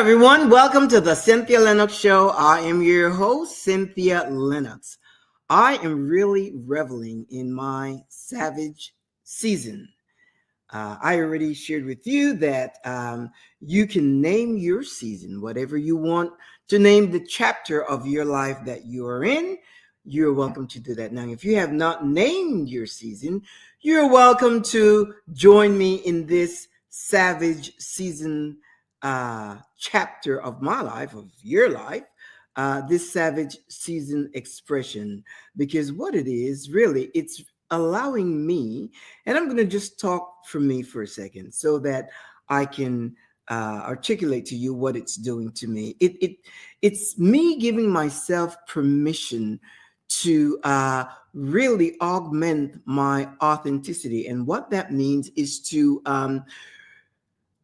everyone. Welcome to the Cynthia Linox Show. I am your host, Cynthia Linox. I am really reveling in my Savage season. I already shared with you that you can name your season, whatever you want to name the chapter of your life that you are in. You're welcome to do that. Now, if you have not named your season, you're welcome to join me in this Savage season chapter of my life, of your life, this Savage season expression. Because what it is, really, it's allowing me, and I'm going to just talk for me for a second so that I can articulate to you what it's doing to me. It's me giving myself permission to really augment my authenticity. And what that means is to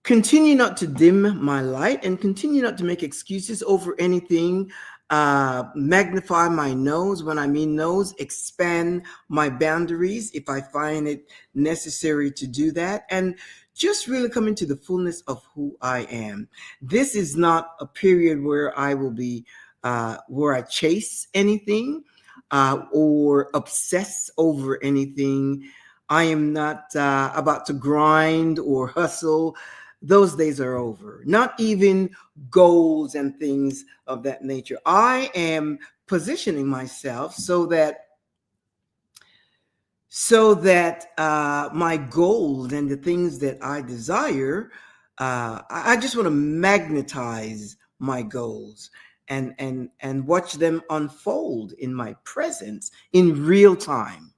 continue not to dim my light and continue not to make excuses over anything. Magnify my nose. When I mean nose, expand my boundaries if I find it necessary to do that. And just really come into the fullness of who I am. This is not a period where I will be, where I chase anything or obsess over anything. I am not about to grind or hustle. Those days are over. Not even goals and things of that nature. I am positioning myself so that my goals and the things that I desire, I just want to magnetize my goals and watch them unfold in my presence in real time.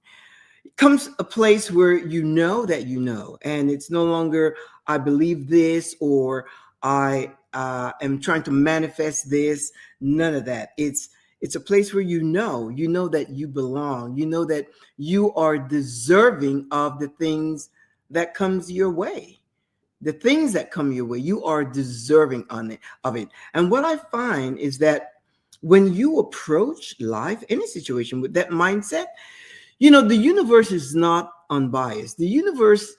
Comes a place where you know that you know, and it's no longer I believe this or I am trying to manifest this. None of that. It's a place where you know that you belong. You know that you are deserving of the things that comes your way. The things that come your way, you are deserving of it. And what I find is that when you approach life, any situation with that mindset, the universe is not unbiased. The universe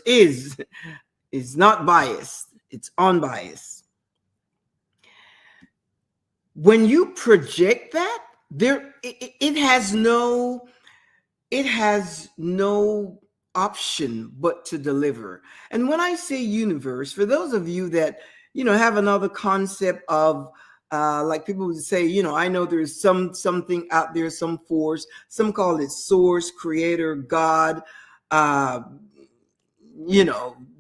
is not biased. It's unbiased. When you project that, it has no option but to deliver. And when I say universe, for those of you that have another concept of like people would say, I know there's something out there, some force, some call it source, creator, God, the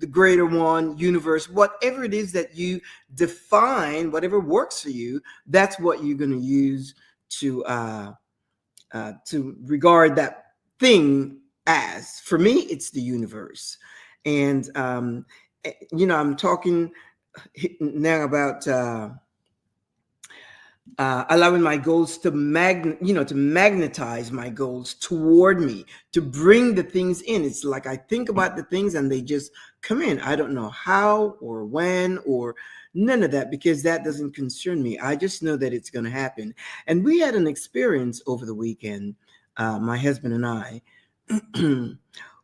greater one, universe, whatever it is that you define, whatever works for you, that's what you're going to use to regard that thing as. For me, it's the universe. And, I'm talking now about allowing my goals to magnetize my goals toward me, to bring the things in. It's like I think about the things and they just come in. I don't know how or when or none of that, because that doesn't concern me. I just know that it's going to happen. And we had an experience over the weekend, my husband and I.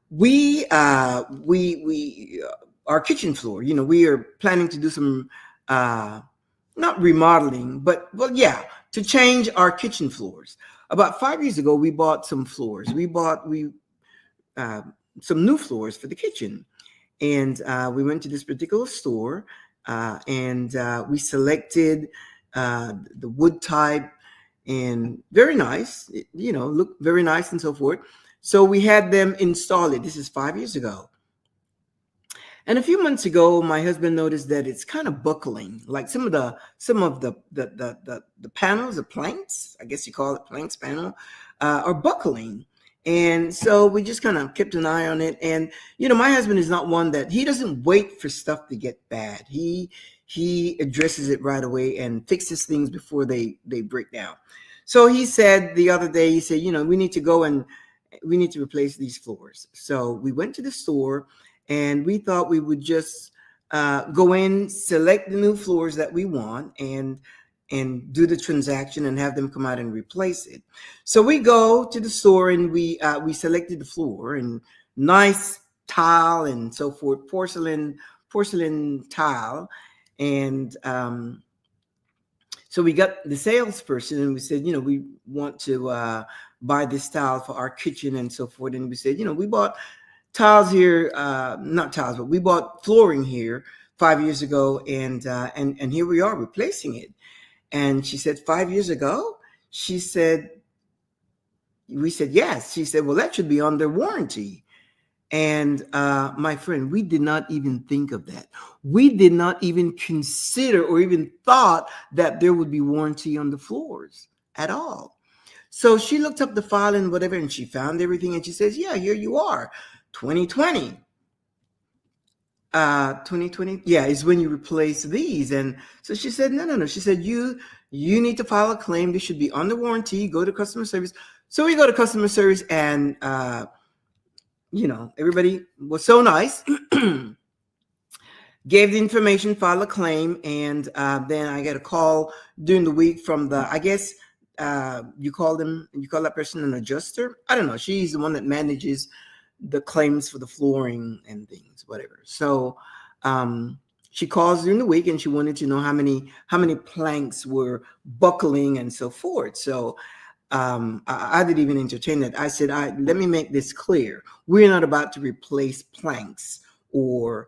we our kitchen floor, we are planning to do some not remodeling, but to change our kitchen floors. About 5 years ago, we bought some floors. We bought some new floors for the kitchen, and we went to this particular store, and we selected the wood type, and very nice. Looked very nice and so forth. So we had them install it. This is 5 years ago. And a few months ago, my husband noticed that it's kind of buckling, like some of the panels, the planks, I guess you call it planks panel, are buckling. And so we just kind of kept an eye on it. And, my husband is not one that he doesn't wait for stuff to get bad. He addresses it right away and fixes things before they break down. So he said the other day, we need to go and we need to replace these floors. So we went to the store. And we thought we would just go in, select the new floors that we want, and do the transaction and have them come out and replace it. So we go to the store and we selected the floor, and nice tile and so forth, porcelain tile. And so we got the salesperson and we said, we want to buy this tile for our kitchen and so forth. And we said, we bought tiles here, not tiles, but we bought flooring here 5 years ago, and here we are replacing it. And she said, 5 years ago? She said, we said, yes. She said, well, that should be under warranty. And my friend, we did not even think of that. We did not even consider or even thought that there would be warranty on the floors at all. So she looked up the file and whatever, and she found everything. And she says, yeah, here you are, 2020. 2020, yeah, is when you replace these. And so she said, no. She said, you need to file a claim. This should be under warranty. Go to customer service. So we go to customer service, and everybody was so nice, gave the information, filed a claim, and then I get a call during the week from the, I guess you call that person an adjuster. I don't know. She's the one that manages the claims for the flooring and things, whatever. So she calls during the week, and she wanted to know how many planks were buckling and so forth. So I didn't even entertain that. I said, let me make this clear. We're not about to replace planks or,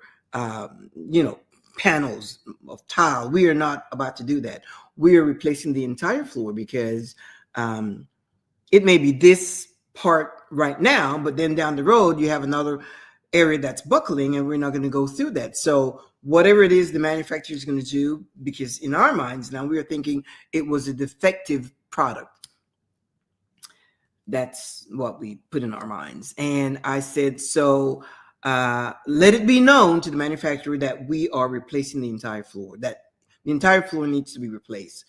panels of tile. We are not about to do that. We are replacing the entire floor because it may be this part right now, but then down the road, you have another area that's buckling, and we're not going to go through that. So whatever it is the manufacturer is going to do, because in our minds now, we are thinking it was a defective product. That's what we put in our minds. And I said, so let it be known to the manufacturer that we are replacing the entire floor, that the entire floor needs to be replaced.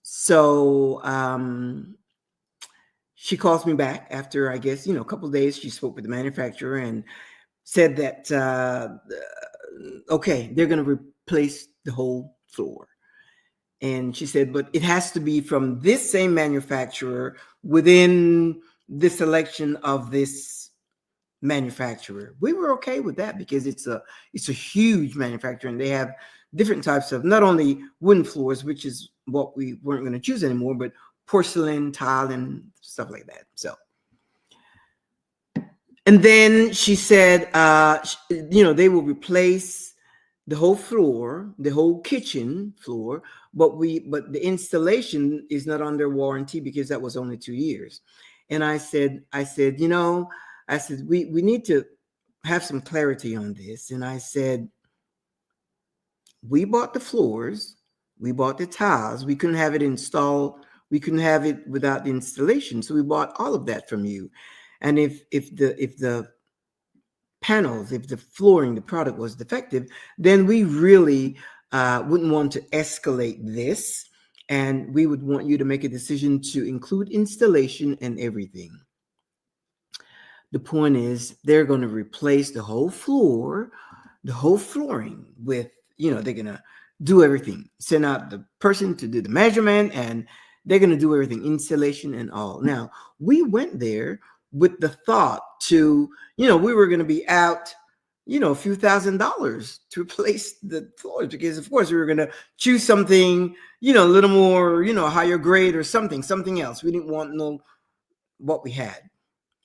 So she calls me back after, I guess, a couple of days. She spoke with the manufacturer and said that, okay, they're going to replace the whole floor. And she said, but it has to be from this same manufacturer within the selection of this manufacturer. We were okay with that because it's a huge manufacturer, and they have different types of not only wooden floors, which is what we weren't going to choose anymore, but porcelain, tile, and stuff like that. So, and then she said, they will replace the whole floor, the whole kitchen floor, but the installation is not under warranty because that was only 2 years. And I said, we need to have some clarity on this. And I said, we bought the floors, we bought the tiles, we couldn't have it installed, we couldn't have it without the installation. So we bought all of that from you. And if the panels, if the flooring, the product was defective, then we really wouldn't want to escalate this, and we would want you to make a decision to include installation and everything. The point is, they're going to replace the whole floor, the whole flooring with, they're going to do everything, send out the person to do the measurement, and they're going to do everything, installation and all. Now, we went there with the thought to, we were going to be out, a few $1,000s to replace the floors, because of course we were going to choose something, a little more, higher grade or something else. We didn't want to know what we had.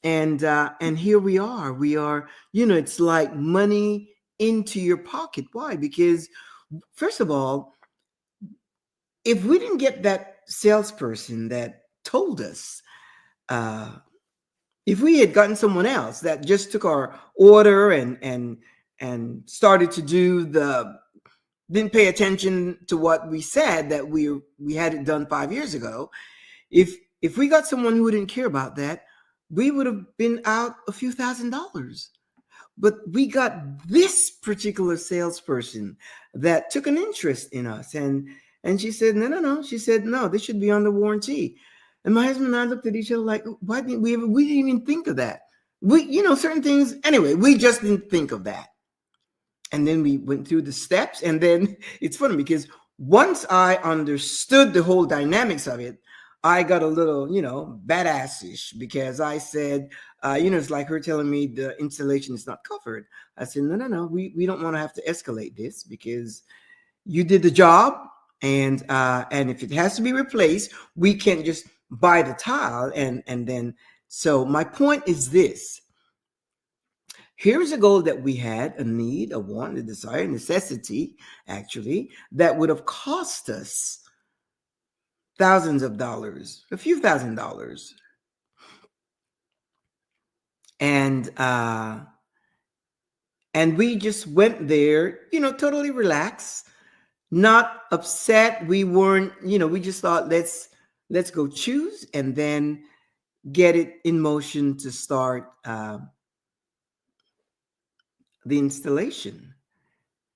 And here we are, it's like money into your pocket. Why? Because first of all, if we didn't get that salesperson that told us, if we had gotten someone else that just took our order and started to didn't pay attention to what we said, that we had it done 5 years ago. If we got someone who didn't care about that, we would have been out a few $1,000s. But we got this particular salesperson that took an interest in us, and she said, no. She said, no, this should be under warranty. And my husband and I looked at each other like, why didn't we didn't even think of that? Certain things, anyway, we just didn't think of that. And then we went through the steps, and then it's funny because once I understood the whole dynamics of it, I got a little, badassish, because I said, it's like her telling me the installation is not covered. I said, no, we don't want to have to escalate this, because You did the job, and if it has to be replaced, we can't just buy the tile and then. So my point is this: here's a goal that we had, a need, a want, a desire, a necessity, actually, that would have cost us thousands of dollars, a few $1,000s, and we just went there, totally relaxed, not upset. We weren't, we just thought let's go choose and then get it in motion to start the installation.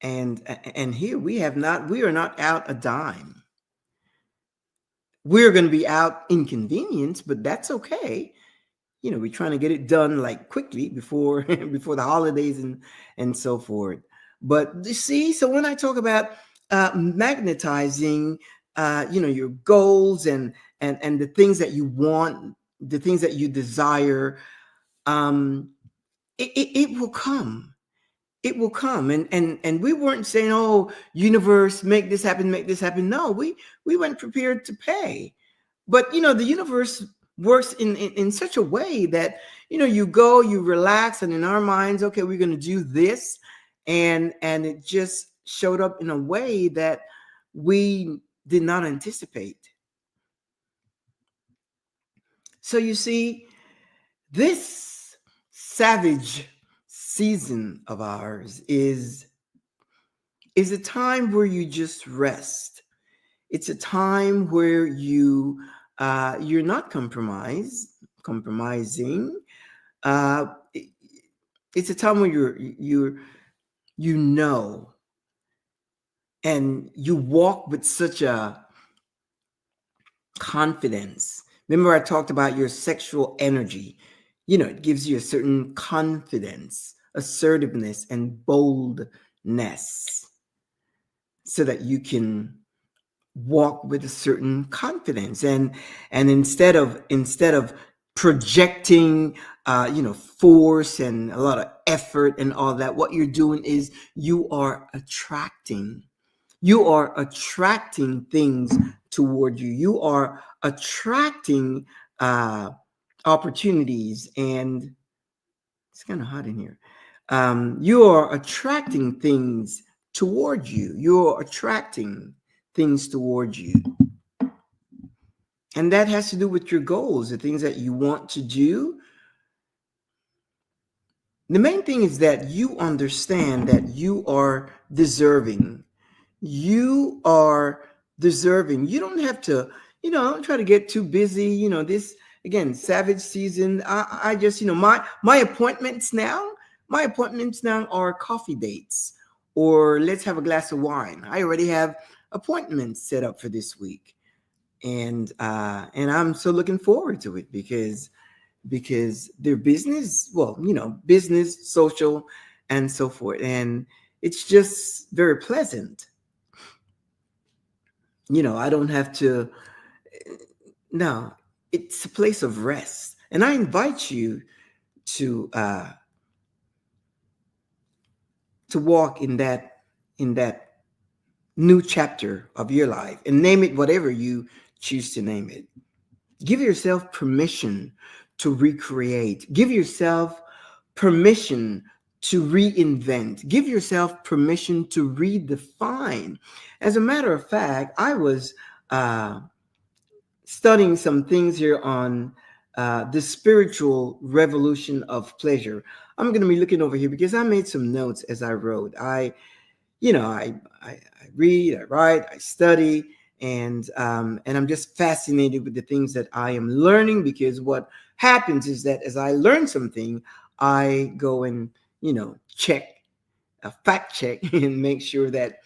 And here we are not out a dime. We're going to be out inconvenience, but that's okay. We're trying to get it done like quickly before before the holidays and so forth. But you see, so when I talk about magnetizing, your goals and the things that you want, the things that you desire, um, it will come. It will come. And we weren't saying, "Oh, universe, make this happen, make this happen." No, we weren't prepared to pay. But the universe works in such a way that you go, you relax, and in our minds, okay, we're going to do this, and it just showed up in a way that we did not anticipate. So you see, this savage season of ours is a time where you just rest. It's a time where you're not compromising. Uh, it- it's a time where you know, and you walk with such a confidence. Remember, I talked about your sexual energy. It gives you a certain confidence, assertiveness, and boldness, so that you can walk with a certain confidence, and instead of projecting force and a lot of effort and all that, what you're doing is you are attracting things toward you. You are attracting opportunities, and it's kind of hot in here. You are attracting things toward you. You're attracting things toward you. And that has to do with your goals, the things that you want to do. The main thing is that you understand that you are deserving. You are deserving. You don't have to, don't try to get too busy. This, again, savage season. I just, my appointments now are coffee dates, or let's have a glass of wine. I already have appointments set up for this week. And I'm so looking forward to it because they're business, well, business, social, and so forth. And it's just very pleasant. I don't have to, no, it's a place of rest. And I invite you to walk in that new chapter of your life, and name it whatever you choose to name it. Give yourself permission to recreate. Give yourself permission to reinvent. Give yourself permission to redefine. As a matter of fact, I was studying some things here on the spiritual revolution of pleasure. I'm going to be looking over here because I made some notes as I wrote. I read, I write, I study, and I'm just fascinated with the things that I am learning, because what happens is that as I learn something, I go and check, fact check, and make sure that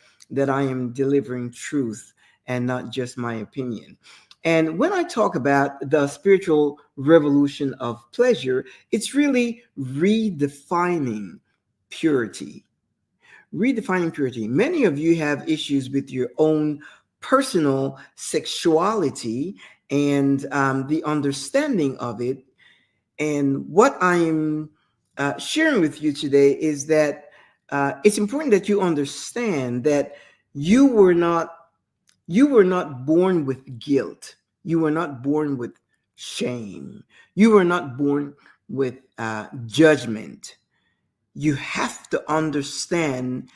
I am delivering truth and not just my opinion. And when I talk about the spiritual revolution of pleasure, it's really redefining purity. Redefining purity. Many of you have issues with your own personal sexuality and the understanding of it. And what I'm sharing with you today is that it's important that you understand that You were not you were not born with guilt. You were not born with shame. You were not born with judgment. You have to understand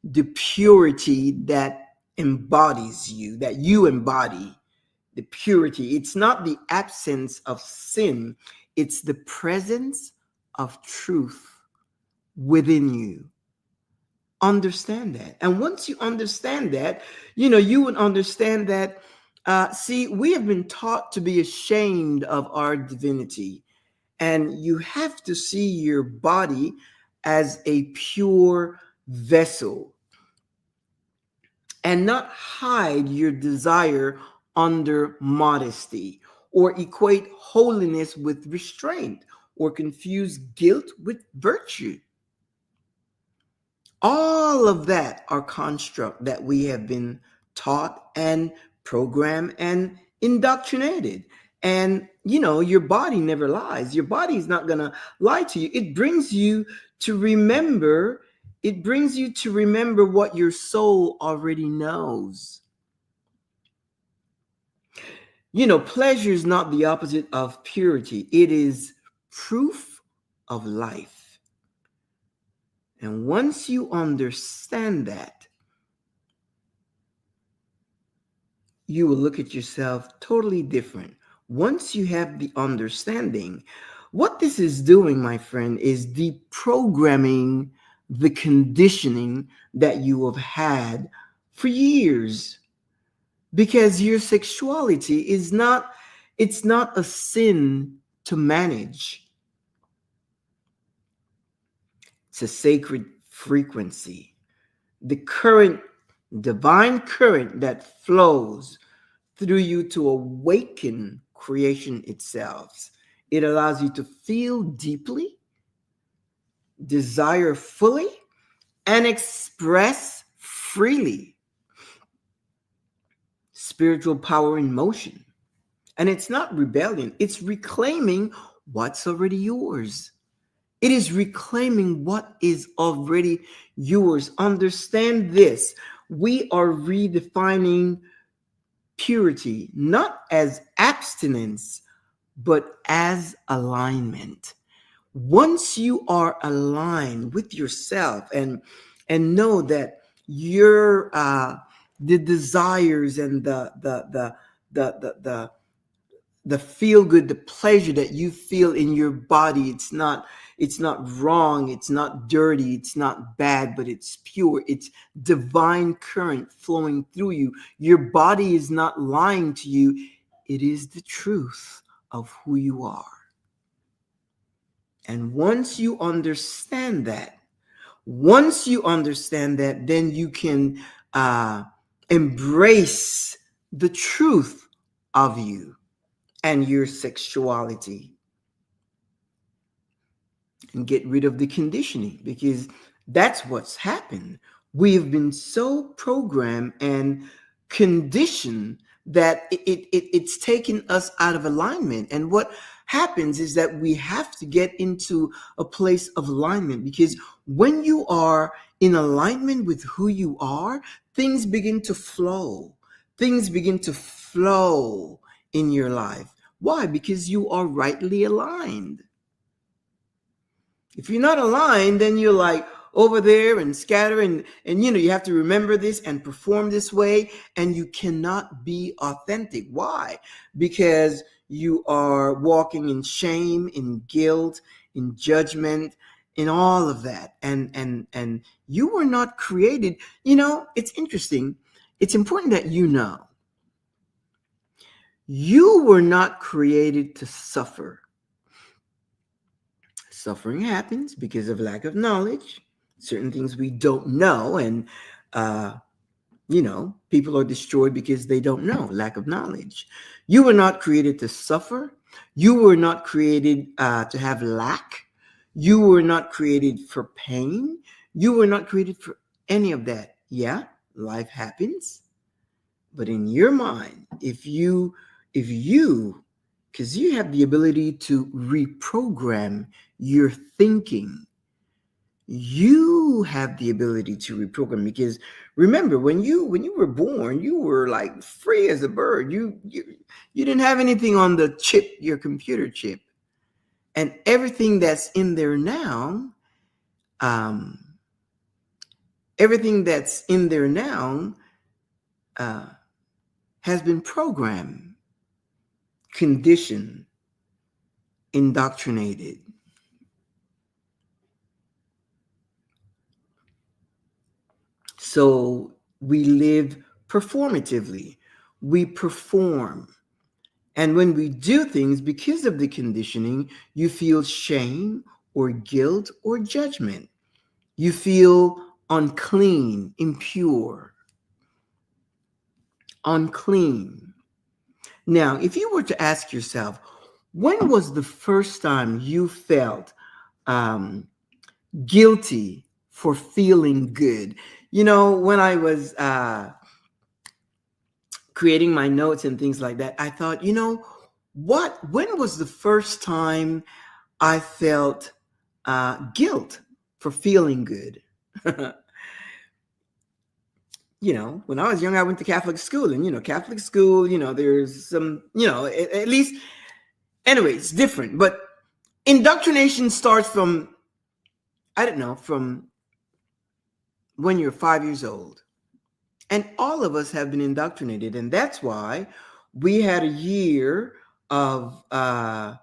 the purity that embodies you, that you embody. The purity. It's not the absence of sin, it's the presence of truth within you. Understand that. And once you understand that, you would understand that, see, we have been taught to be ashamed of our divinity. And you have to see your body as a pure vessel and not hide your desire under modesty or equate holiness with restraint or confuse guilt with virtue. All of that are construct that we have been taught and programmed and indoctrinated. And your body never lies. Your body is not going to lie to you. It brings you to remember what your soul already knows. Pleasure is not the opposite of purity. It is proof of life. And once you understand that, you will look at yourself totally different. Once you have the understanding, what this is doing, my friend, is deprogramming the conditioning that you have had for years. Because your sexuality it's not a sin to manage. It's a sacred frequency. The current, divine current that flows through you to awaken creation itself. It allows you to feel deeply, desire fully, and express freely. Spiritual power in motion. And it's not rebellion, it's reclaiming what's already yours. It is reclaiming what is already yours. Understand this. We are redefining purity, not as abstinence, but as alignment. Once you are aligned with yourself and know that your the desires and the feel good, the pleasure that you feel in your body, it's not wrong, it's not dirty, it's not bad, but it's pure. It's divine current flowing through you. Your body is not lying to you. It is the truth of who you are. And once you understand that, then you can embrace the truth of you and your sexuality and get rid of the conditioning, because that's what's happened. We have been so programmed and conditioned that it's taken us out of alignment. And what happens is that we have to get into a place of alignment, because when you are in alignment with who you are, things begin to flow. Things begin to flow in your life. Why? Because you are rightly aligned. If you're not aligned, then you're like over there and scatter and you have to remember this and perform this way, and you cannot be authentic. Why? Because you are walking in shame, in guilt, in judgment, in all of that. And you were not created. It's interesting. It's important that you were not created to suffer. Suffering happens because of lack of knowledge, certain things we don't know, and people are destroyed because they don't know, lack of knowledge. You were not created to suffer. You were not created to have lack. You were not created for pain. You were not created for any of that. Yeah, life happens, but in your mind, if you because you have the ability to reprogram your thinking. you have the ability to reprogram, because remember, when you were born, you were like free as a bird. You didn't have anything on the chip, your computer chip, and everything that's in there now, um, everything that's in there now uh, has been programmed, conditioned, indoctrinated. So we live performatively. We perform. And when we do things because of the conditioning, you feel shame or guilt or judgment. You feel unclean, impure, unclean. Now, if you were to ask yourself, when was the first time you felt um, guilty for feeling good? When I was creating my notes and things like that, I thought, when was the first time I felt guilt for feeling good? When I was young, I went to Catholic school, and Catholic school, there's some, at least, anyway, it's different. But indoctrination starts from, I don't know, from when you're 5 years old. And all of us have been indoctrinated. And that's why we had a year of a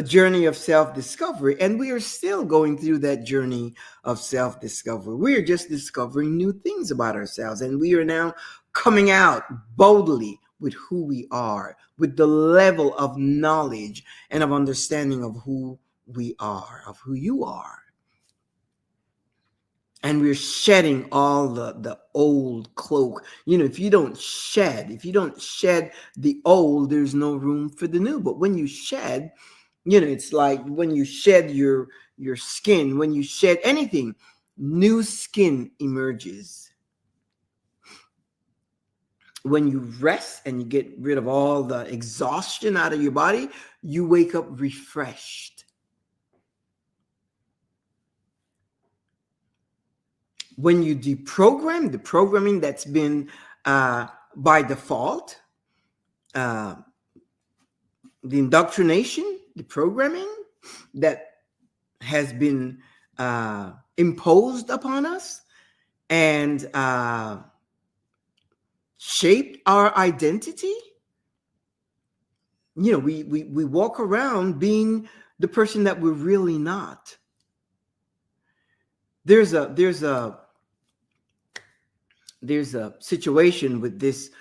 journey of self-discovery. And we are still going through that journey of self-discovery. We are just discovering new things about ourselves. And we are now coming out boldly with who we are, with the level of knowledge and of understanding of who we are, of who you are. And we're shedding all the old cloak. If you don't shed the old, there's no room for the new. But when you shed, it's like when you shed your skin, when you shed anything, new skin emerges. When you rest and you get rid of all the exhaustion out of your body, you wake up refreshed. When you deprogram the programming that's been by default, the indoctrination, the programming that has been imposed upon us and shaped our identity, we walk around being the person that we're really not. There's a situation with this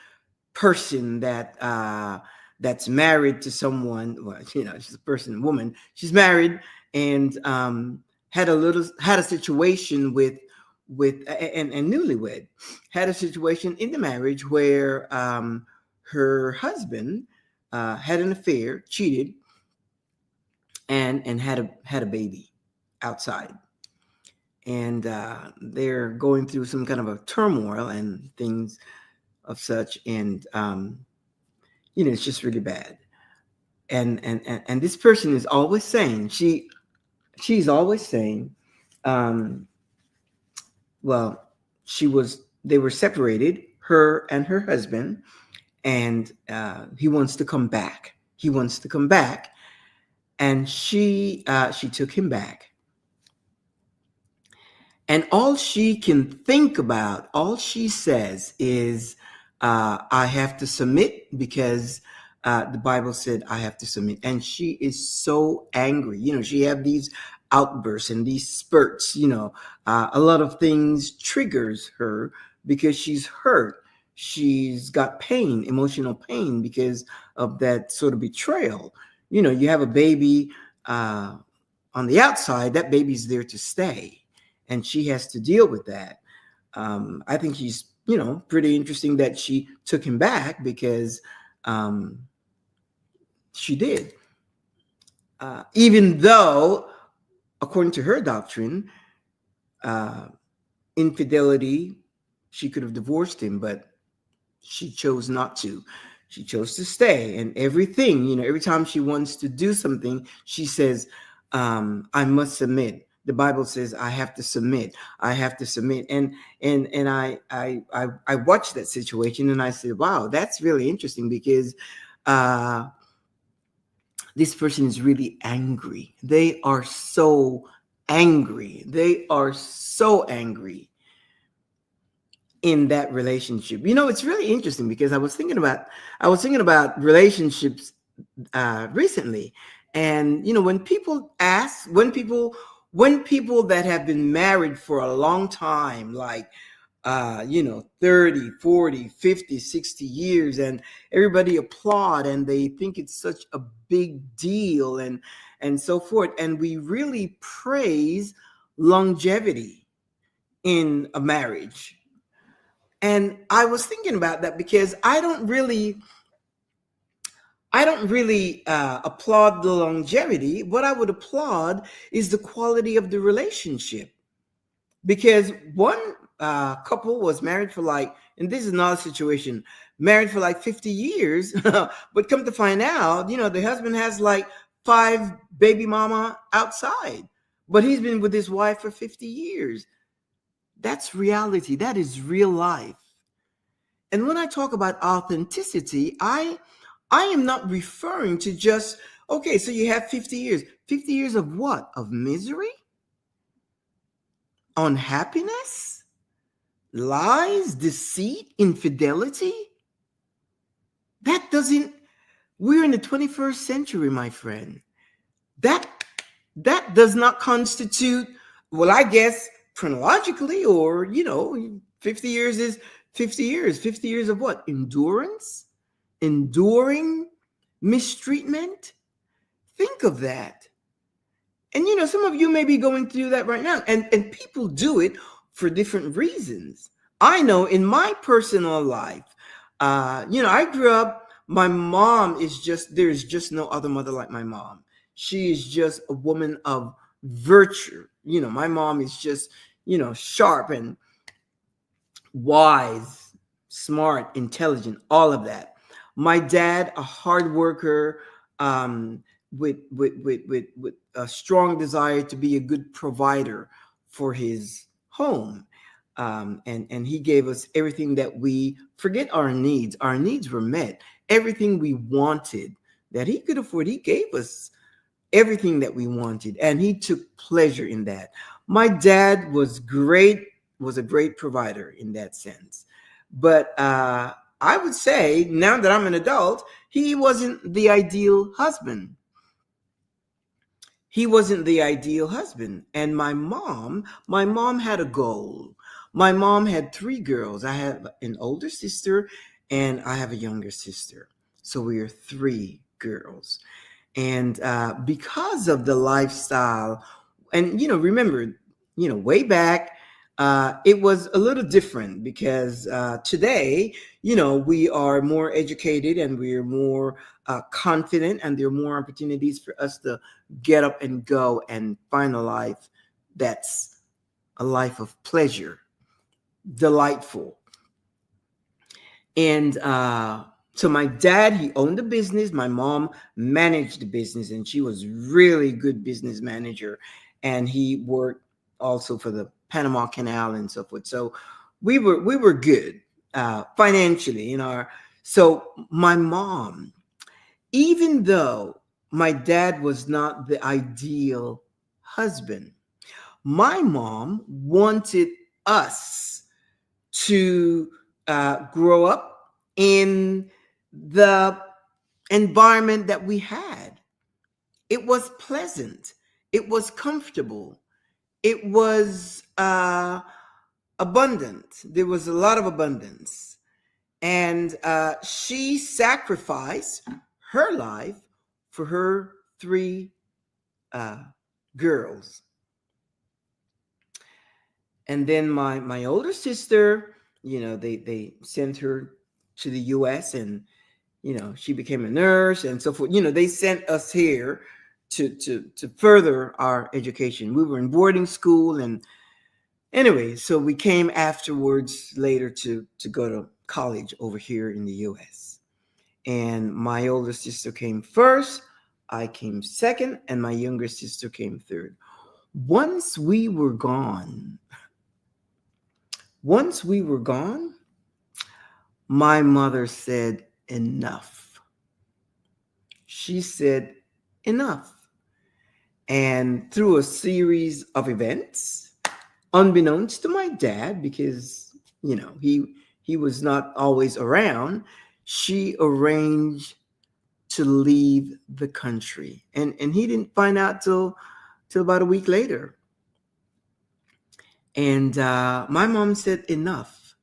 person that's married to someone. Well, she's a person, woman. She's married and had a situation with and newlywed, had a situation in the marriage where her husband had an affair, cheated, and had a baby outside. And they're going through some kind of a turmoil and things of such, and it's just really bad. And this person is always saying, she's always saying, well, they were separated, her and her husband, and he wants to come back. And she took him back. And all she can think about, all she says is, I have to submit because the Bible said I have to submit. And she is so angry. She have these outbursts and these spurts. A lot of things triggers her because she's hurt. She's got pain, emotional pain, because of that sort of betrayal. You have a baby on the outside, that baby's there to stay. And she has to deal with that. I think she's, pretty interesting that she took him back because she did. Even though, according to her doctrine, infidelity, she could have divorced him, but she chose not to. She chose to stay. And everything, every time she wants to do something, she says, I must submit. the Bible says I have to submit. I have to submit. And I watched that situation and I said, wow, that's really interesting because this person is really angry. They are so angry. They are so angry in that relationship. It's really interesting because I was thinking about relationships recently, and when people that have been married for a long time, like 30, 40, 50, 60 years, and everybody applaud and they think it's such a big deal and so forth, and we really praise longevity in a marriage. And I was thinking about that because I don't really applaud the longevity. What I would applaud is the quality of the relationship. Because one couple was married for and this is another situation, married for like 50 years, but come to find out, the husband has like five baby mama outside, but he's been with his wife for 50 years. That's reality. That is real life. And when I talk about authenticity, I am not referring to just, okay, so you have 50 years. 50 years of what? Of misery? Unhappiness? Lies? Deceit? Infidelity? That doesn't, we're in the 21st century, my friend. That does not constitute, well, I guess chronologically, or 50 years is 50 years. 50 years of what? Endurance? Enduring mistreatment? Think of that. And some of you may be going through that right now. And people do it for different reasons. I know in my personal life, I grew up, my mom there's just no other mother like my mom. She is just a woman of virtue. My mom is just, sharp and wise, smart, intelligent, all of that. My dad, a hard worker, with a strong desire to be a good provider for his home. And he gave us everything that we forget our needs. Our needs were met. Everything we wanted that he could afford, he gave us everything that we wanted, and he took pleasure in that. My dad was a great provider in that sense. But I would say, now that I'm an adult, he wasn't the ideal husband. He wasn't the ideal husband. And my mom had a goal. My mom had three girls. I have an older sister and I have a younger sister. So we are three girls. And because of the lifestyle, and remember, way back, it was a little different because today, we are more educated and we are more confident, and there are more opportunities for us to get up and go and find a life that's a life of pleasure, delightful. And so my dad, he owned a business. My mom managed the business, and she was really good business manager. And he worked also for the Panama Canal and so forth. So we were good financially. So my mom, even though my dad was not the ideal husband, my mom wanted us to grow up in the environment that we had. It was pleasant. It was comfortable. It was abundant. There was a lot of abundance. And she sacrificed her life for her three girls. And then my older sister, they sent her to the US, and she became a nurse and so forth. They sent us here to further our education. We were in boarding school, and anyway, so we came afterwards later to go to college over here in the US. And my older sister came first, I came second, and my younger sister came third. Once we were gone, once we were gone, my mother said, enough. She said, enough. And through a series of events, unbeknownst to my dad, because, he was not always around, she arranged to leave the country. And he didn't find out till about a week later. And my mom said, enough,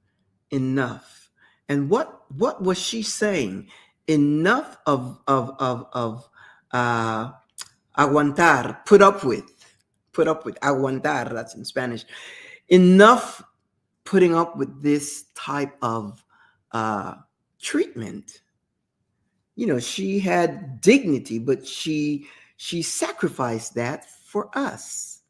enough. And what was she saying? Enough of aguantar, put up with, aguantar, that's in Spanish. Enough putting up with this type of treatment. She had dignity, but she sacrificed that for us,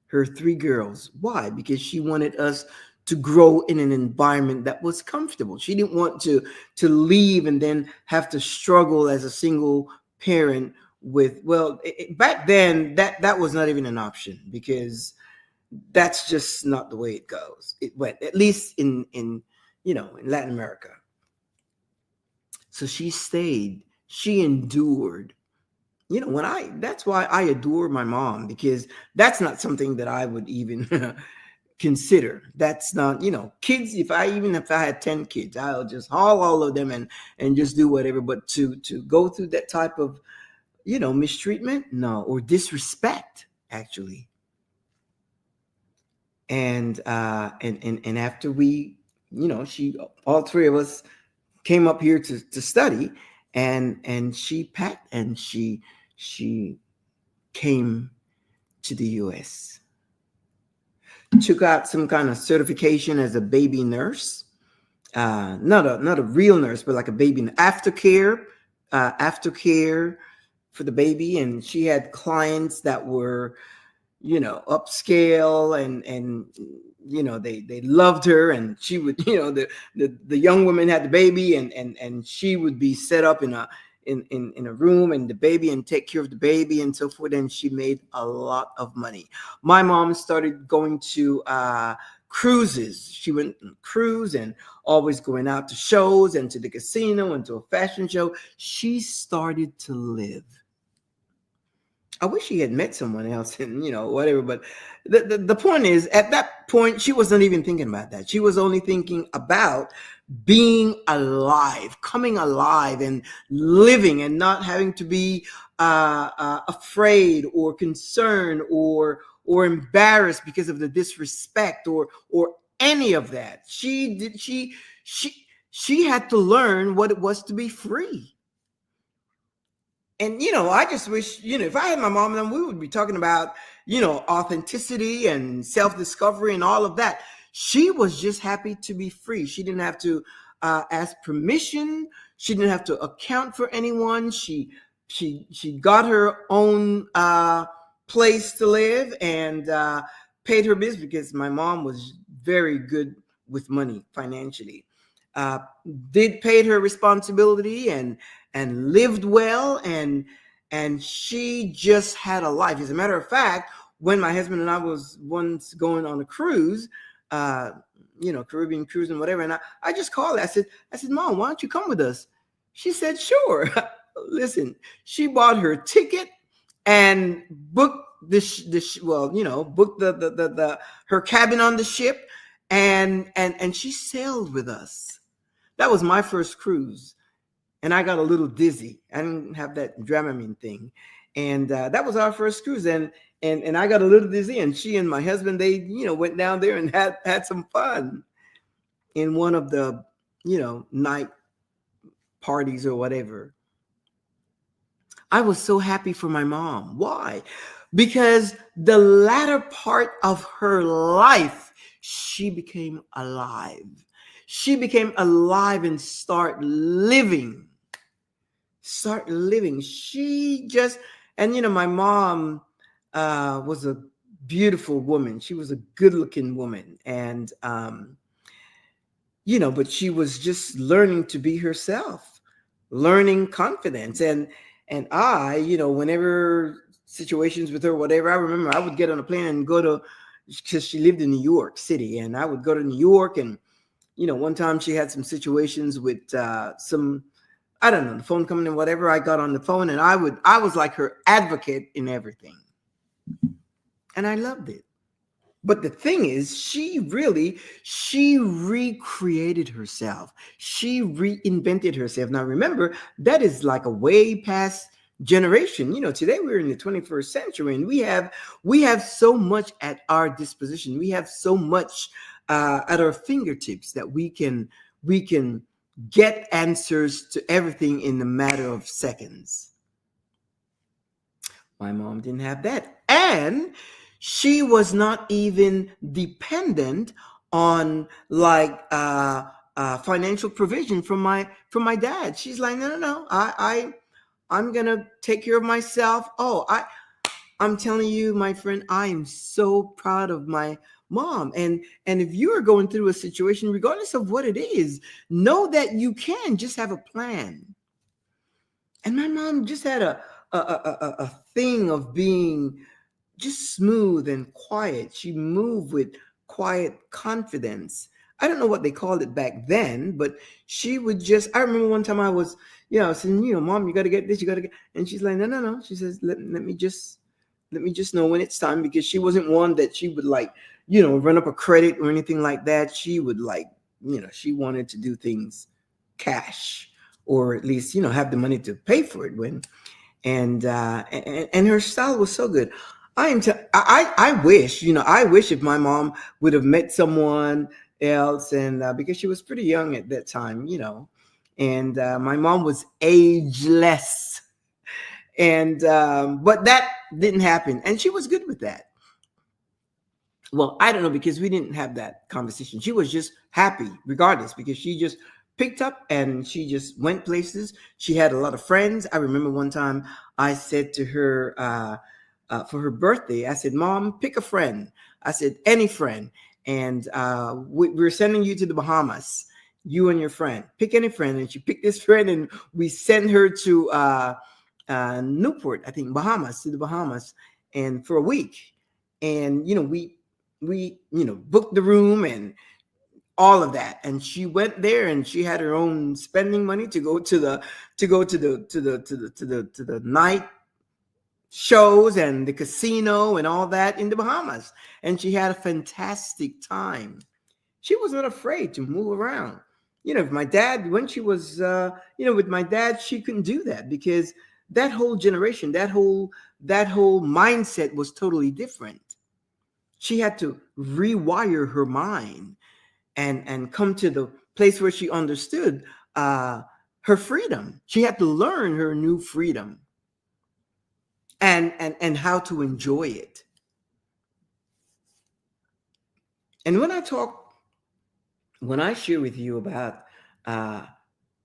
her three girls. Why? Because she wanted us to grow in an environment that was comfortable. She didn't want to leave and then have to struggle as a single parent with, back then that was not even an option, because that's just not the way it goes. It went, at least in Latin America. So she stayed, she endured. That's why I adore my mom, because that's not something that I would even consider. That's not, kids. If I had 10 kids, I'll just haul all of them and just do whatever. But to go through that type of, mistreatment, no, or disrespect, actually. And after we, all three of us came up here to study, and she packed and she came to the US, took out some kind of certification as a baby nurse, not a real nurse, but like a baby aftercare for the baby. And she had clients that were, upscale, and they loved her. And she would, the young woman had the baby, and she would be set up in a room, and the baby, and take care of the baby and so forth. And she made a lot of money. My mom started going to cruises. She went on a cruise, and always going out to shows and to the casino and to a fashion show. She started to live. I wish she had met someone else, and whatever. But the point is, at that point, she wasn't even thinking about that. She was only thinking about being alive, coming alive, and living, and not having to be afraid or concerned or embarrassed because of the disrespect or any of that. She had to learn what it was to be free. And, I just wish, if I had my mom, then we would be talking about, authenticity and self-discovery and all of that. She was just happy to be free. She didn't have to ask permission. She didn't have to account for anyone. She got her own place to live, and paid her bills, because my mom was very good with money financially. Did paid her responsibility, and lived well, and she just had a life. As a matter of fact, when my husband and I was once going on a cruise, Caribbean cruise and whatever, and I just called her. I said, Mom, why don't you come with us? She said, sure. Listen, she bought her ticket and booked booked the her cabin on the ship, and she sailed with us. That was my first cruise, and I got a little dizzy. I didn't have that Dramamine thing, and that was our first cruise, and I got a little dizzy. And she and my husband, they went down there and had some fun in one of the night parties or whatever. I was so happy for my mom. Why? Because the latter part of her life, she became alive. She became alive and start living. She just, and my mom was a beautiful woman. She was a good looking woman. And, but she was just learning to be herself, learning confidence. And I, whenever situations with her, whatever. I remember I would get on a plane and go to, because she lived in New York City, and I would go to New York, and one time she had some situations with some, I don't know, the phone coming in, whatever. I got on the phone, and I was like her advocate in everything, and I loved it. But the thing is, she recreated herself. She reinvented herself. Now, remember, that is like a way past generation. Today we're in the 21st century, and we have so much at our disposition. We have so much at our fingertips that we can get answers to everything in a matter of seconds. My mom didn't have that. And she was not even dependent on like financial provision from my dad. She's like, no, no, no. I'm gonna take care of myself. I'm telling you, my friend, I am so proud of my mom. And if you are going through a situation, regardless of what it is, know that you can just have a plan. And my mom just had a thing of being just smooth and quiet. She moved with quiet confidence. I don't know what they called it back then, but she would just, I remember one time I was, saying, Mom, you got to get this, you got to get, and she's like, no, no, no. She says, let me just know when it's time, because she wasn't one that she would like, run up a credit or anything like that. She would like, she wanted to do things cash, or at least, have the money to pay for it when, and her style was so good. I wish, I wish if my mom would have met someone else, and because she was pretty young at that time, and my mom was ageless, and but that didn't happen, and she was good with that. Well, I don't know, because we didn't have that conversation. She was just happy regardless, because she just picked up and she just went places. She had a lot of friends. I remember one time I said to her for her birthday, I said, Mom, pick a friend. I said, any friend. And we're sending you to the Bahamas, you and your friend. Pick any friend. And she picked this friend, and we sent her to Newport, I think, Bahamas, to the Bahamas, and for a week. And, we booked the room and all of that, and she went there, and she had her own spending money to go to the night shows and the casino and all that in the Bahamas, and she had a fantastic time. She was not afraid to move around. If my dad, when she was with my dad, she couldn't do that, because that whole generation, that whole mindset was totally different. She had to rewire her mind and come to the place where she understood her freedom. She had to learn her new freedom, and how to enjoy it. And when I share with you about uh,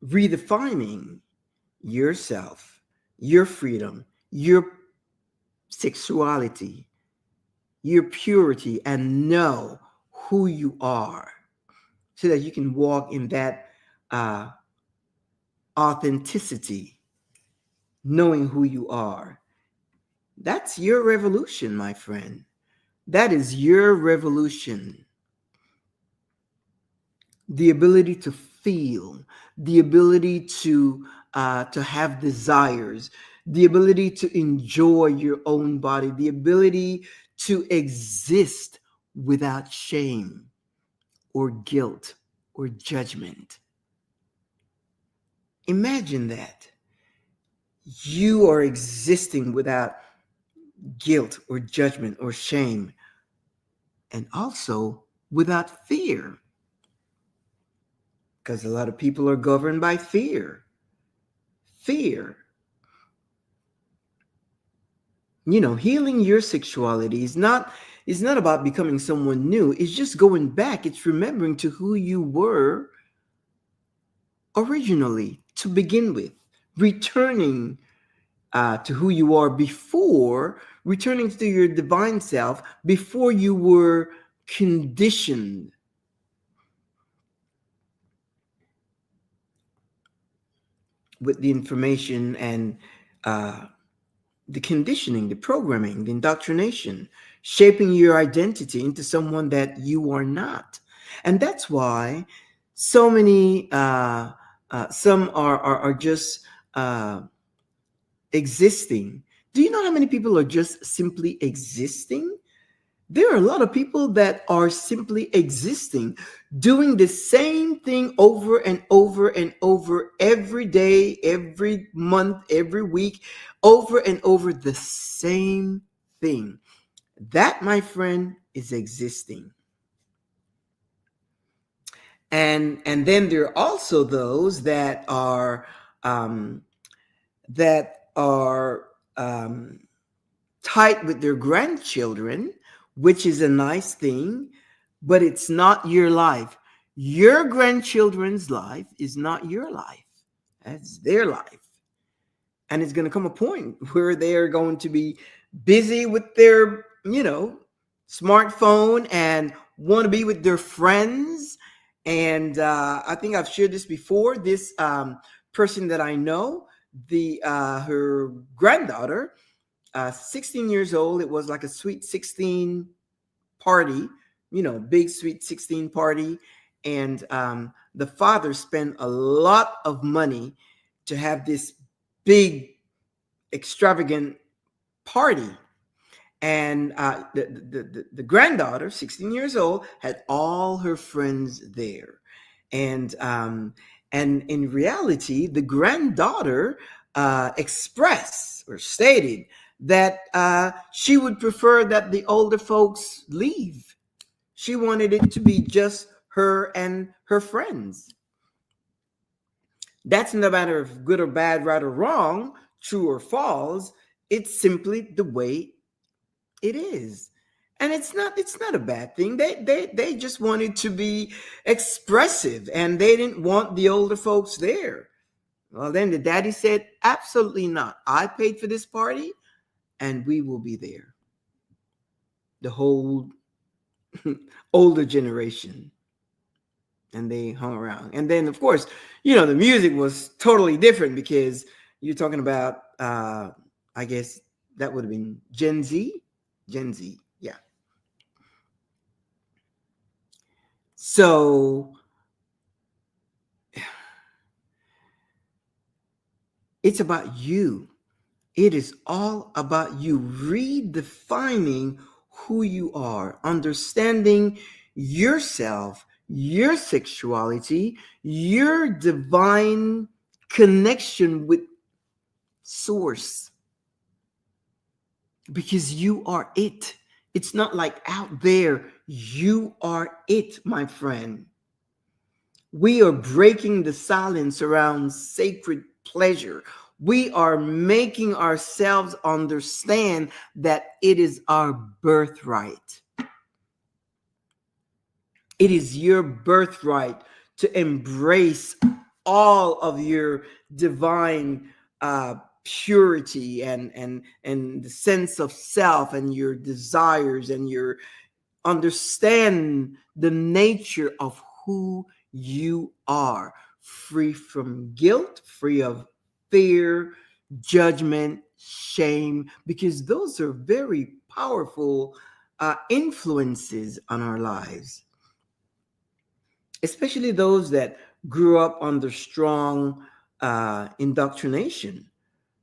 redefining yourself, your freedom, your sexuality, your purity, and know who you are, so that you can walk in that uh, authenticity, knowing who you are. That's your revolution, my friend. That is your revolution. The ability to feel, the ability to have desires, the ability to enjoy your own body, the ability to exist without shame or guilt or judgment. Imagine that. You are existing without guilt or judgment or shame, and also without fear, because a lot of people are governed by fear. Fear. Healing your sexuality is not about becoming someone new. It's just going back. It's remembering to who you were originally to begin with, returning to who you are before, returning to your divine self before you were conditioned with the information and the conditioning, the programming, the indoctrination, shaping your identity into someone that you are not. And that's why so many, some are just uh, existing. Do you know how many people are just simply existing? There are a lot of people that are simply existing, doing the same thing over and over and over every day, every month, every week, over and over the same thing. That, my friend, is existing. And then there are also those um, that are tight with their grandchildren, which is a nice thing, but it's not your life. Your grandchildren's life is not your life. That's their life. And it's going to come a point where they are going to be busy with their, smartphone and want to be with their friends. And I think I've shared this before. This person that I know, the her granddaughter, 16 years old. It was like a sweet 16 party, big sweet 16 party. And the father spent a lot of money to have this big, extravagant party. And the granddaughter, 16 years old, had all her friends there. And in reality, the granddaughter expressed or stated that she would prefer that the older folks leave. She wanted it to be just her and her friends. That's no matter of good or bad, right or wrong, true or false. It's simply the way it is. And it's not a bad thing. They just wanted to be expressive, and they didn't want the older folks there. Well, then the daddy said, absolutely not. I paid for this party and we will be there. The whole older generation. And they hung around. And then, of course, the music was totally different because you're talking about, I guess that would have been Gen Z. Gen Z, yeah. So it's about you. It is all about you redefining who you are, understanding yourself, your sexuality, your divine connection with source. Because you are it. It's not like out there. You are it, my friend. We are breaking the silence around sacred pleasure. We are making ourselves understand that it is our birthright. It is your birthright to embrace all of your divine purity and the sense of self and your desires and your understand the nature of who you are, free from guilt, free of fear, judgment, shame, because those are very powerful influences on our lives, especially those that grew up under strong indoctrination.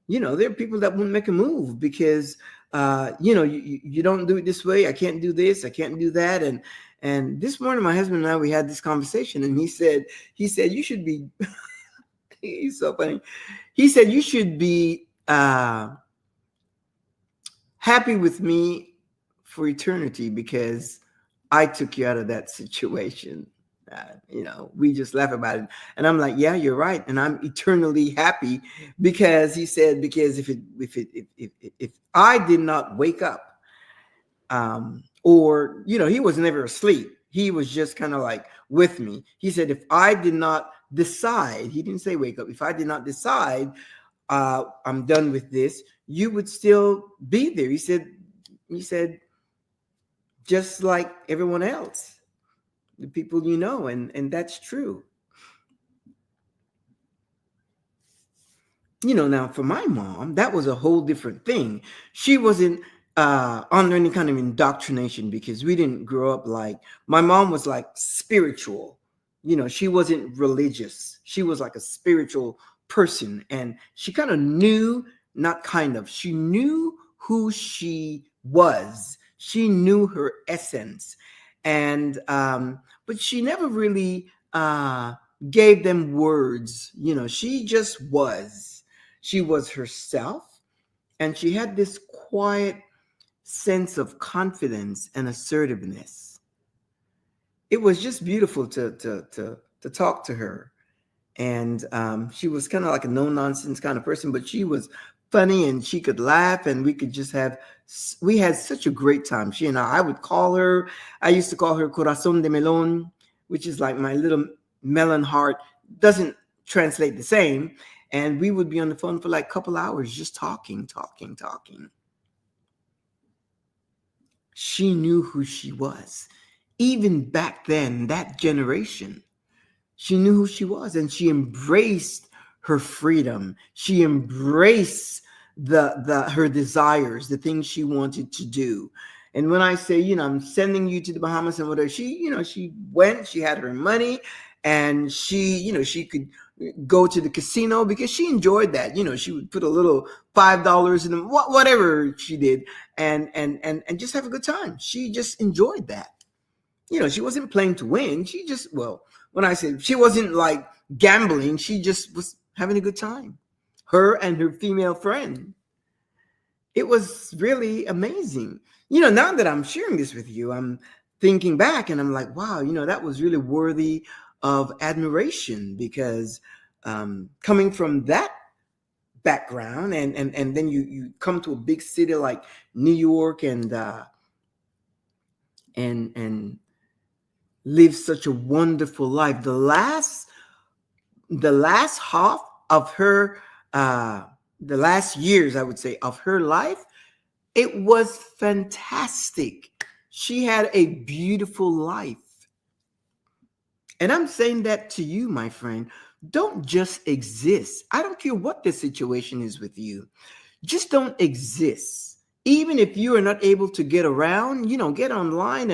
There are people that won't make a move because you don't do it this way. I can't do this. I can't do that. And this morning, my husband and I, we had this conversation, and he said you should be. He's so funny. He said you should be happy with me for eternity because I took you out of that situation. We just laugh about it, and I'm like, yeah, you're right, and I'm eternally happy because he said because if I did not wake up, or he was never asleep, he was just kind of like with me. He said if I did not decide, he didn't say wake up, if I did not decide I'm done with this, you would still be there. He said just like everyone else, the people and that's true. Now for my mom, that was a whole different thing. She wasn't under any kind of indoctrination because we didn't grow up like, my mom was like spiritual. She wasn't religious. She was like a spiritual person. And she kind of knew, not kind of, she knew who she was. She knew her essence. And, but she never really gave them words. She just was. She was herself, and she had this quiet sense of confidence and assertiveness. It was just beautiful to talk to her. And she was kind of like a no nonsense kind of person, but she was funny and she could laugh, and we had such a great time. She and I would call her, I used to call her Corazon de Melon, which is like my little melon heart. Doesn't translate the same. And we would be on the phone for like a couple hours just talking. She knew who she was. Even back then, that generation, she knew who she was, and she embraced her freedom. She embraced her desires, the things she wanted to do. And when I say, I'm sending you to the Bahamas and whatever, she went, she had her money, and she could go to the casino because she enjoyed that. She would put a little $5 in them, whatever she did, and just have a good time. She just enjoyed that. She wasn't playing to win. She just, well, when I say she wasn't like gambling, she just was having a good time. Her and her female friend. It was really amazing. Now that I'm sharing this with you, I'm thinking back and I'm like, wow, that was really worthy of admiration, because coming from that background, and then you come to a big city like New York and live such a wonderful life. The last half of her, the last years, I would say, of her life, it was fantastic. She had a beautiful life. And I'm saying that to you, my friend. Don't just exist. I don't care what the situation is with you. Just don't exist. Even if you are not able to get around, get online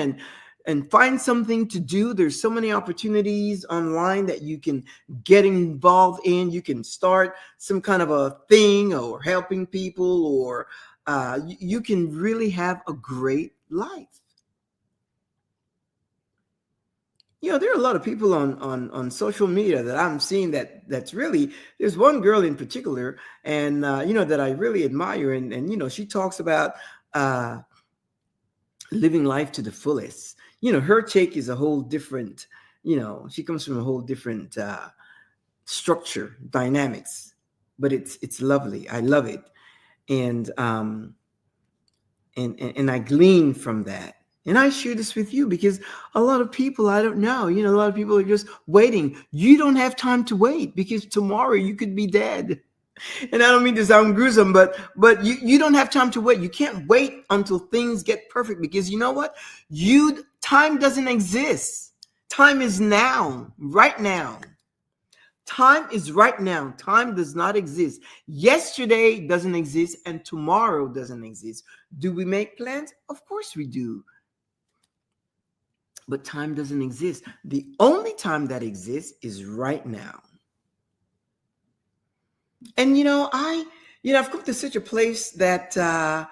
and find something to do. There's so many opportunities online that you can get involved in. You can start some kind of a thing, or helping people, or you can really have a great life. There are a lot of people on social media that I'm seeing that's really, there's one girl in particular, and that I really admire, and she talks about living life to the fullest. Her take is a whole different, she comes from a whole different structure, dynamics, but it's lovely. I love it. And I glean from that. And I share this with you because a lot of people, I don't know, a lot of people are just waiting. You don't have time to wait, because tomorrow you could be dead. And I don't mean to sound gruesome, but you don't have time to wait. You can't wait until things get perfect, because you know what? Time doesn't exist. Time is now, right now. Time is right now. Time does not exist. Yesterday doesn't exist, and tomorrow doesn't exist. Do we make plans? Of course we do. But time doesn't exist. The only time that exists is right now. And I've come to such a place that I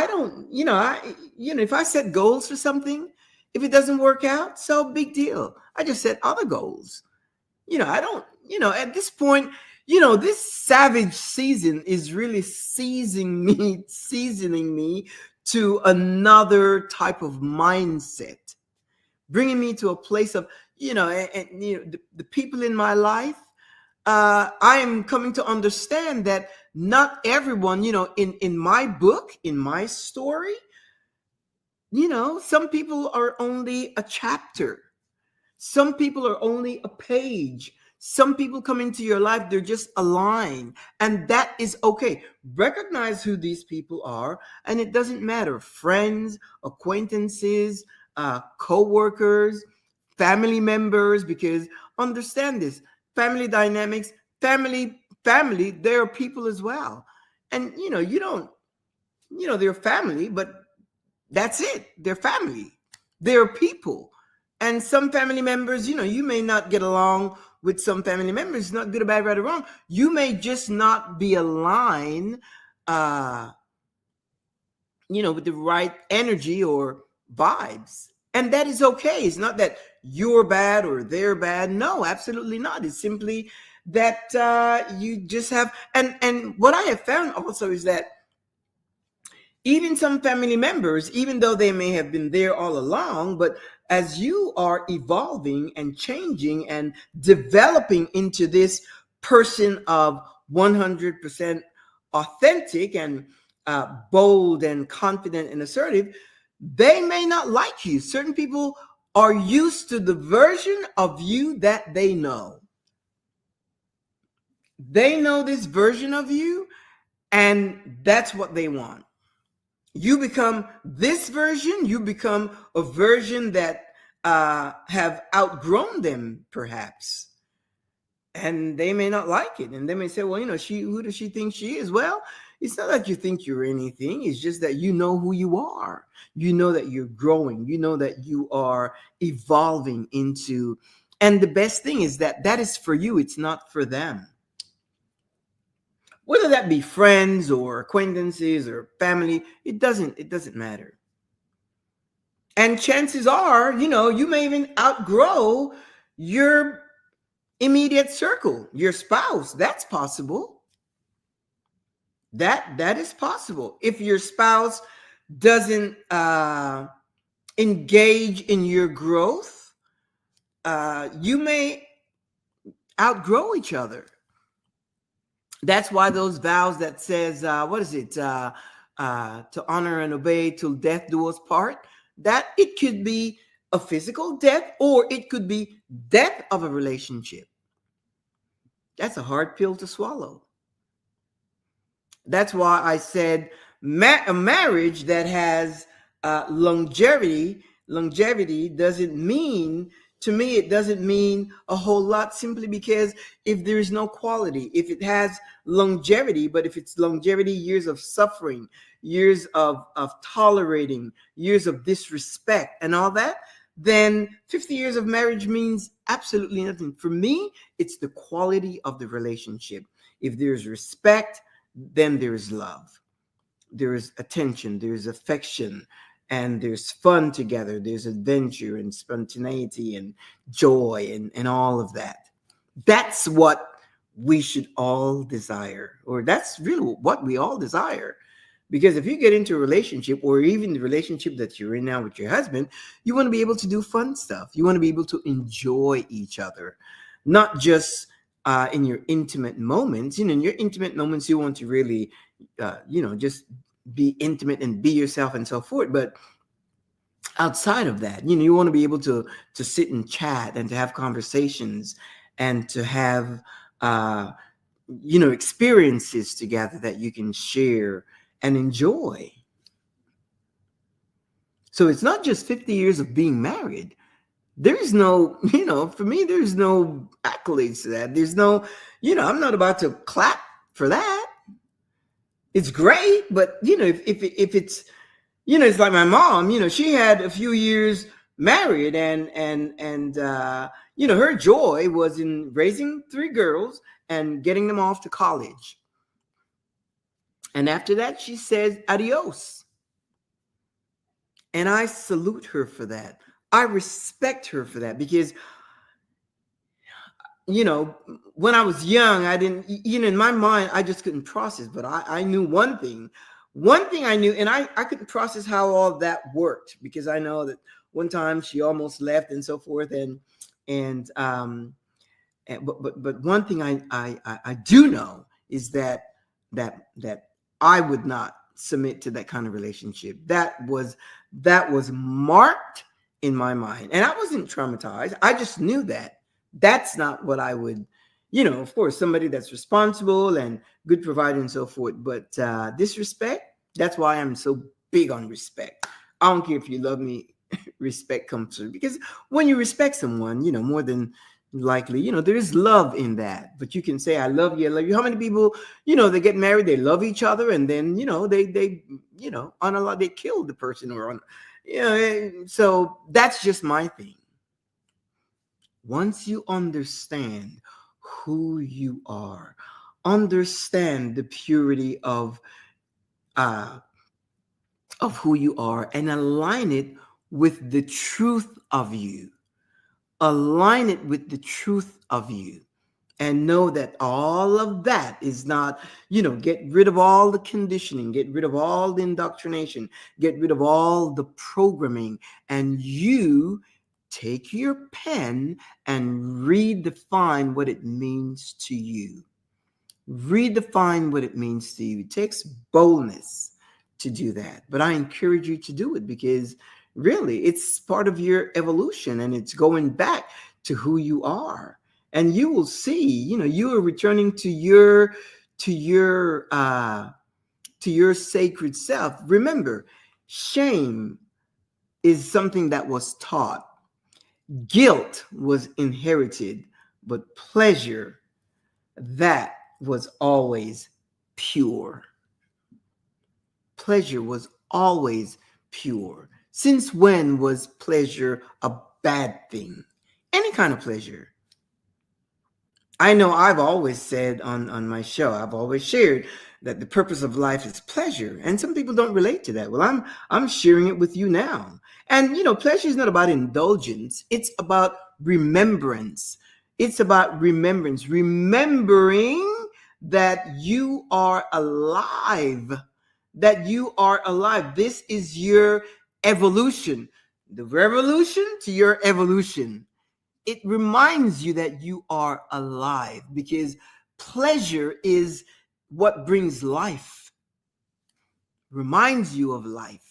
don't, if I set goals for something, if it doesn't work out, so big deal. I just set other goals. I don't, at this point, this savage season is really seasoning me to another type of mindset, bringing me to a place of, the people in my life. I am coming to understand that not everyone, in my book, in my story, some people are only a chapter. Some people are only a page. Some people come into your life, they're just a line. And that is okay. Recognize who these people are. And it doesn't matter. Friends, acquaintances, co-workers, family members, because understand this, family dynamics, family family, they are people as well. And, you don't, they're family, but that's it. They're family. They're people. And some family members, you may not get along with some family members. It's not good or bad, right or wrong. You may just not be aligned, with the right energy or vibes. And that is okay. It's not that you're bad or they're bad. No, absolutely not. It's simply that you just have, and what I have found also is that even some family members, even though they may have been there all along, but as you are evolving and changing and developing into this person of 100% authentic and bold and confident and assertive, they may not like you. Certain people are used to the version of you that they know. They know this version of you, and that's what they want. You become this version, you become a version that have outgrown them, perhaps. And they may not like it. And they may say, well, who does she think she is? Well, it's not that you think you're anything. It's just that you know who you are. You know that you're growing. You know that you are evolving into. And the best thing is that is for you. It's not for them. Whether that be friends or acquaintances or family, it doesn't matter. And chances are, you may even outgrow your immediate circle, your spouse. That's possible. That is possible. If your spouse doesn't engage in your growth, you may outgrow each other. That's why those vows that says, to honor and obey till death do us part, that it could be a physical death or it could be death of a relationship. That's a hard pill to swallow. That's why I said a marriage that has longevity doesn't mean, to me, it doesn't mean a whole lot, simply because if there is no quality, if it has longevity, but if it's longevity, years of suffering, years of tolerating, years of disrespect and all that, then 50 years of marriage means absolutely nothing. For me, it's the quality of the relationship. If there's respect, then there's love. There is attention, there's affection, and there's fun together. There's adventure and spontaneity and joy and all of that. That's what we should all desire, or that's really what we all desire. Because if you get into a relationship, or even the relationship that you're in now with your husband, you want to be able to do fun stuff. You want to be able to enjoy each other, not just in your intimate moments. In your intimate moments, you want to really, just be intimate and be yourself and so forth. But outside of that, you want to be able to sit and chat and to have conversations and to have, experiences together that you can share and enjoy. So it's not just 50 years of being married. There's no, for me, there's no accolades to that. There's no, I'm not about to clap for that. It's great, but if it's, it's like my mom, she had a few years married, and her joy was in raising 3 girls and getting them off to college. And after that, she says adios. And I salute her for that. I respect her for that, because when I was young, I didn't, in my mind, I just couldn't process. But I knew one thing. One thing I knew, and I couldn't process how all that worked, because I know that one time she almost left and so forth. But one thing I do know is that I would not submit to that kind of relationship. That was marked in my mind, and I wasn't traumatized. I just knew that that's not what I would, of course, somebody that's responsible and good provider and so forth. But disrespect, that's why I'm so big on respect. I don't care if you love me, respect comes through. Because when you respect someone, more than likely, there is love in that, but you can say, I love you, I love you. How many people, they get married, they love each other, and then, they on a lot, they kill the person, or on, so that's just my thing. Once you understand who you are, understand the purity uh, of who you are, and align it with the truth of you. Align it with the truth of you. And know that all of that is not, get rid of all the conditioning, get rid of all the indoctrination, get rid of all the programming, and you take your pen and redefine what it means to you. Redefine what it means to you. It takes boldness to do that, but I encourage you to do it, because really it's part of your evolution, and it's going back to who you are. And you will see, you are returning to your sacred self. Remember, shame is something that was taught, guilt was inherited, but pleasure, that was always pure. Pleasure was always pure. Since when was pleasure a bad thing? Any kind of pleasure. I know I've always said on my show, I've always shared that the purpose of life is pleasure. And some people don't relate to that. Well, I'm sharing it with you now. And pleasure is not about indulgence. It's about remembrance. It's about remembrance. Remembering that you are alive. That you are alive. This is your evolution. The revolution to your evolution. It reminds you that you are alive, because pleasure is what brings life, reminds you of life.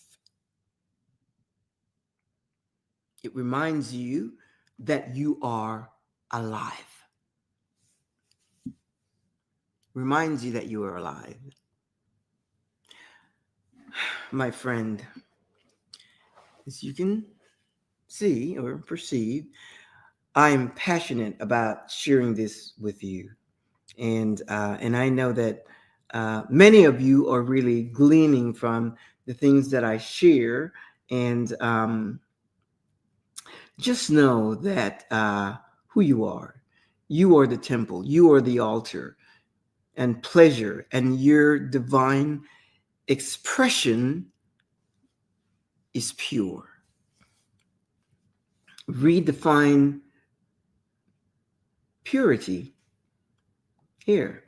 It reminds you that you are alive. Reminds you that you are alive. My friend, as you can see or perceive, I am passionate about sharing this with you. And I know that many of you are really gleaning from the things that I share. And just know that who you are. You are the temple. You are the altar. And pleasure and your divine expression is pure. Redefine purity here.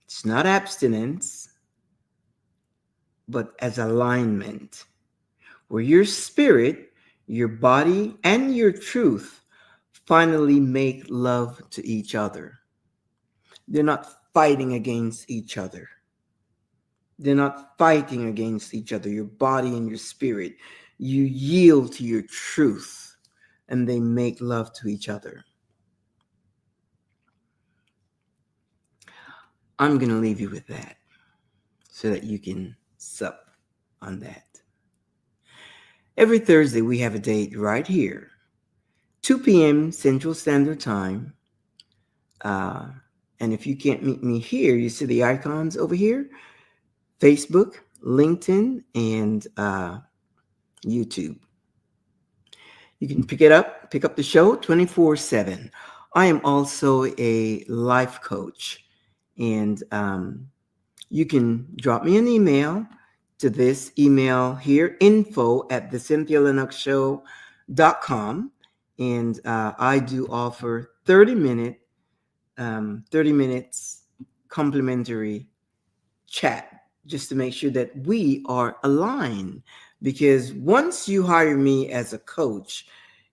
It's not abstinence, but as alignment, where your spirit, your body, and your truth finally make love to each other. They're not fighting against each other. They're not fighting against each other, your body and your spirit. You yield to your truth, and they make love to each other. I'm going to leave you with that so that you can sup on that. Every Thursday, we have a date right here, 2 p.m. Central Standard Time. And if you can't meet me here, you see the icons over here, Facebook, LinkedIn, and YouTube. You can pick up the show 24/7. I am also a life coach, and you can drop me an email to this email here, info@thecynthialinoxshow.com. And I do offer 30 minutes complimentary chat, just to make sure that we are aligned. Because once you hire me as a coach,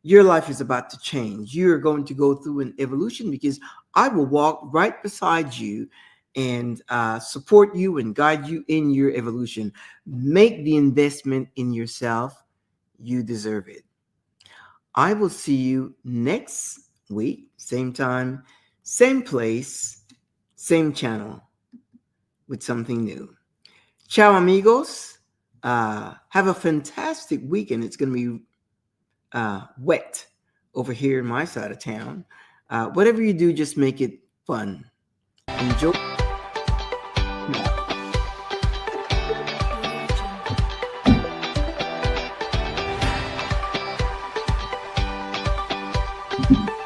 your life is about to change. You're going to go through an evolution, because I will walk right beside you and support you and guide you in your evolution. Make the investment in yourself. You deserve it. I will see you next week, same time, same place, same channel, with something new. Ciao, amigos. Have a fantastic weekend. It's going to be wet over here in my side of town. Whatever you do, just make it fun. Enjoy. Thank you.